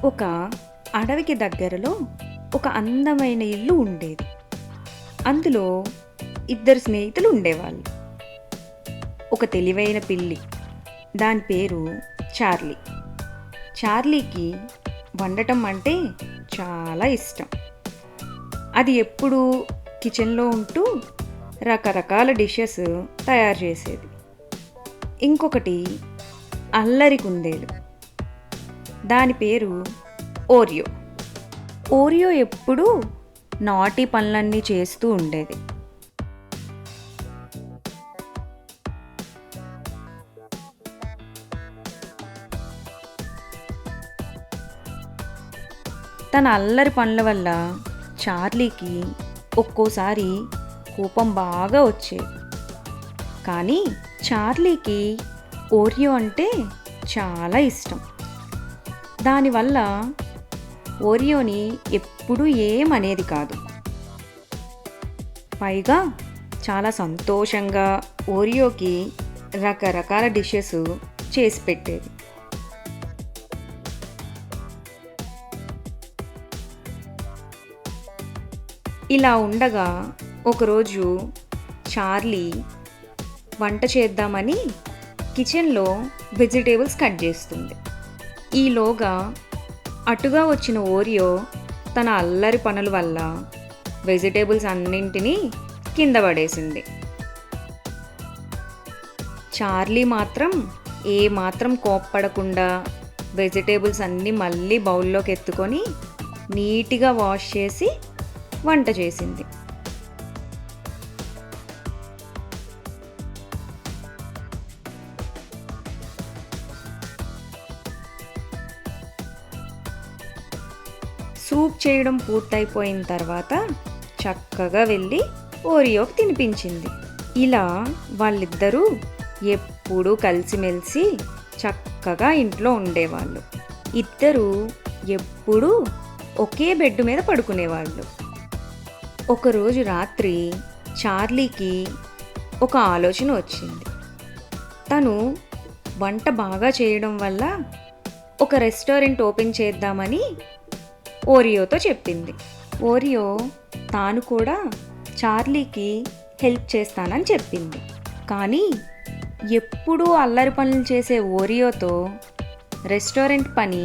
ఒక అడవికి దగ్గరలో ఒక అందమైన ఇల్లు ఉండేది. అందులో ఇద్దరు స్నేహితులు ఉండేవాళ్ళు. ఒక తెలివైన పిల్లి, దాని పేరు చార్లీ. చార్లీకి వండటం అంటే చాలా ఇష్టం. అది ఎప్పుడూ కిచెన్లో ఉంటూ రకరకాల డిషెస్ తయారు చేసేది. ఇంకొకటి అల్లరి కుందేలు, దాని పేరు ఓరియో. ఓరియో ఎప్పుడూ నాటి పనులన్నీ చేస్తూ ఉండేది. తన అల్లరి పనుల వల్ల చార్లీకి ఒక్కోసారి కోపం బాగా వచ్చేది. కానీ చార్లీకి ఓరియో అంటే చాలా ఇష్టం. దానివల్ల ఓరియోని ఎప్పుడూ ఏమనేది కాదు. పైగా చాలా సంతోషంగా ఓరియోకి రకరకాల డిషెస్ చేసి పెట్టేది. ఇలా ఉండగా ఒకరోజు చార్లీ వంట చేద్దామని కిచెన్లో వెజిటేబుల్స్ కట్ చేస్తుంది. ఈలోగా అటుగా వచ్చిన ఓరియో తన అల్లరి పనుల వల్ల వెజిటేబుల్స్ అన్నింటినీ కింద పడేసింది. చార్లీ మాత్రం ఏమాత్రం కోప్పడకుండా వెజిటేబుల్స్ అన్నీ మళ్ళీ బౌల్లోకి ఎత్తుకొని నీట్గా వాష్ చేసి వంట చేసింది. సూప్ చేయడం పూర్తయిపోయిన తర్వాత చక్కగా వెళ్ళి ఓరియోకి తినిపించింది. ఇలా వాళ్ళిద్దరూ ఎప్పుడూ కలిసిమెలిసి చక్కగా ఇంట్లో ఉండేవాళ్ళు. ఇద్దరూ ఎప్పుడూ ఒకే బెడ్ మీద పడుకునేవాళ్ళు. ఒకరోజు రాత్రి చార్లీకి ఒక ఆలోచన వచ్చింది. తను వంట బాగా చేయడం వల్ల ఒక రెస్టారెంట్ ఓపెన్ చేద్దామని ఓరియోతో చెప్పింది. ఓరియో తాను కూడా చార్లీకి హెల్ప్ చేస్తానని చెప్పింది. కానీ ఎప్పుడూ అల్లరి పనులు చేసే ఓరియోతో రెస్టారెంట్ పని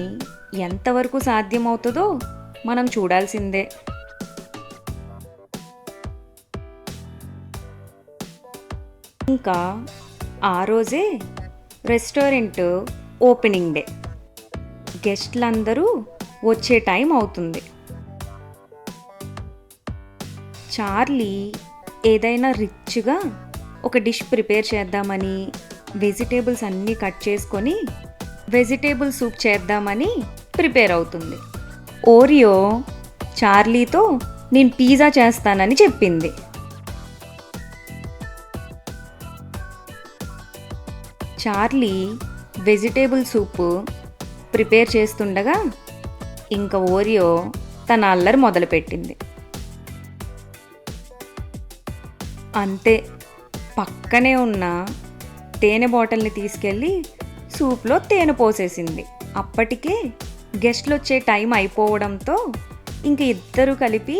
ఎంతవరకు సాధ్యమవుతుందో మనం చూడాల్సిందే. ఇంకా ఆ రోజే రెస్టారెంట్ ఓపెనింగ్ డే. గెస్ట్లందరూ వచ్చే టైం అవుతుంది. చార్లీ ఏదైనా రిచ్గా ఒక డిష్ ప్రిపేర్ చేద్దామని వెజిటేబుల్స్ అన్నీ కట్ చేసుకొని వెజిటేబుల్ సూప్ చేద్దామని ప్రిపేర్ అవుతుంది. ఓరియో చార్లీతో నేను పిజ్జా చేస్తానని చెప్పింది. చార్లీ వెజిటేబుల్ సూప్ ప్రిపేర్ చేస్తుండగా ఇంకా ఓరియో తన అల్లరి మొదలుపెట్టింది. అంతే, పక్కనే ఉన్న తేనె బాటిల్ని తీసుకెళ్ళి సూప్లో తేనె పోసేసింది. అప్పటికే గెస్ట్లు వచ్చే టైం అయిపోవడంతో ఇంక ఇద్దరు కలిపి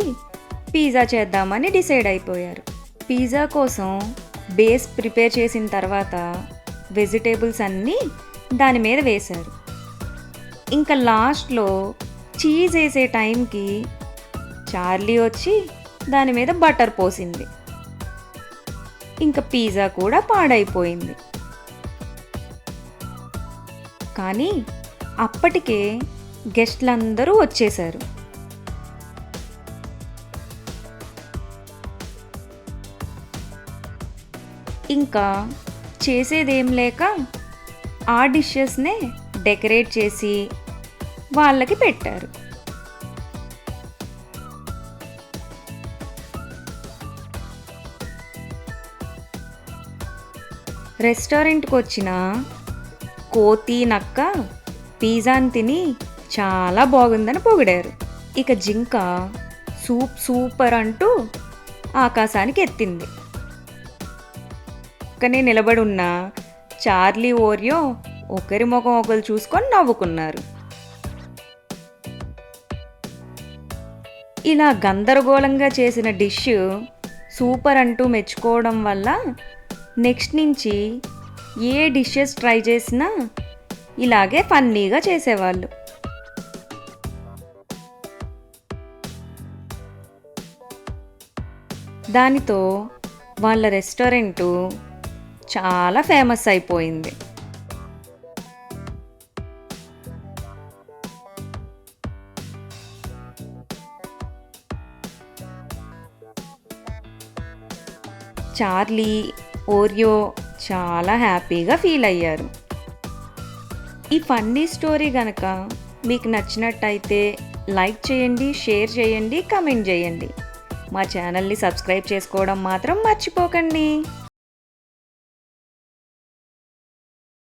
పిజ్జా చేద్దామని డిసైడ్ అయిపోయారు. పిజ్జా కోసం బేస్ ప్రిపేర్ చేసిన తర్వాత వెజిటేబుల్స్ అన్నీ దాని మీద వేశారు. ఇంకా లాస్ట్లో చీజ్ వేసే టైంకి చార్లీ వచ్చి దాని మీద బటర్ పోసింది. ఇంకా పిజ్జా కూడా పాడైపోయింది. కానీ అప్పటికే గెస్ట్లందరూ వచ్చేశారు. ఇంకా చేసేదేం లేక ఆ డిషెస్నే డెకరేట్ చేసి వాళ్ళకి పెట్టారు. రెస్టారెంట్కి వచ్చిన కోతి, నక్క పిజ్జాని తిని చాలా బాగుందని పొగిడారు. ఇక జింక సూప్ సూపర్ అంటూ ఆకాశానికి ఎత్తింది. పక్కనే నిలబడి ఉన్న చార్లీ, ఓరియో ఒకరి ముఖం ఒకరు చూసుకొని నవ్వుకున్నారు. ఇలా గందరగోళంగా చేసిన డిష్ సూపర్ అంటూ మెచ్చుకోవడం వల్ల నెక్స్ట్ నుంచి ఏ డిషెస్ ట్రై చేసినా ఇలాగే ఫన్నీగా చేసేవాళ్ళు. దానితో వాళ్ళ రెస్టారెంటు చాలా ఫేమస్ అయిపోయింది. చార్లీ, ఓరియో చాలా హ్యాపీగా ఫీల్ అయ్యారు. ఈ ఫన్నీ స్టోరీ గనక మీకు నచ్చినట్టయితే లైక్ చేయండి, షేర్ చేయండి, కమెంట్ చేయండి. మా ఛానల్ని సబ్స్క్రైబ్ చేసుకోవడం మాత్రం మర్చిపోకండి.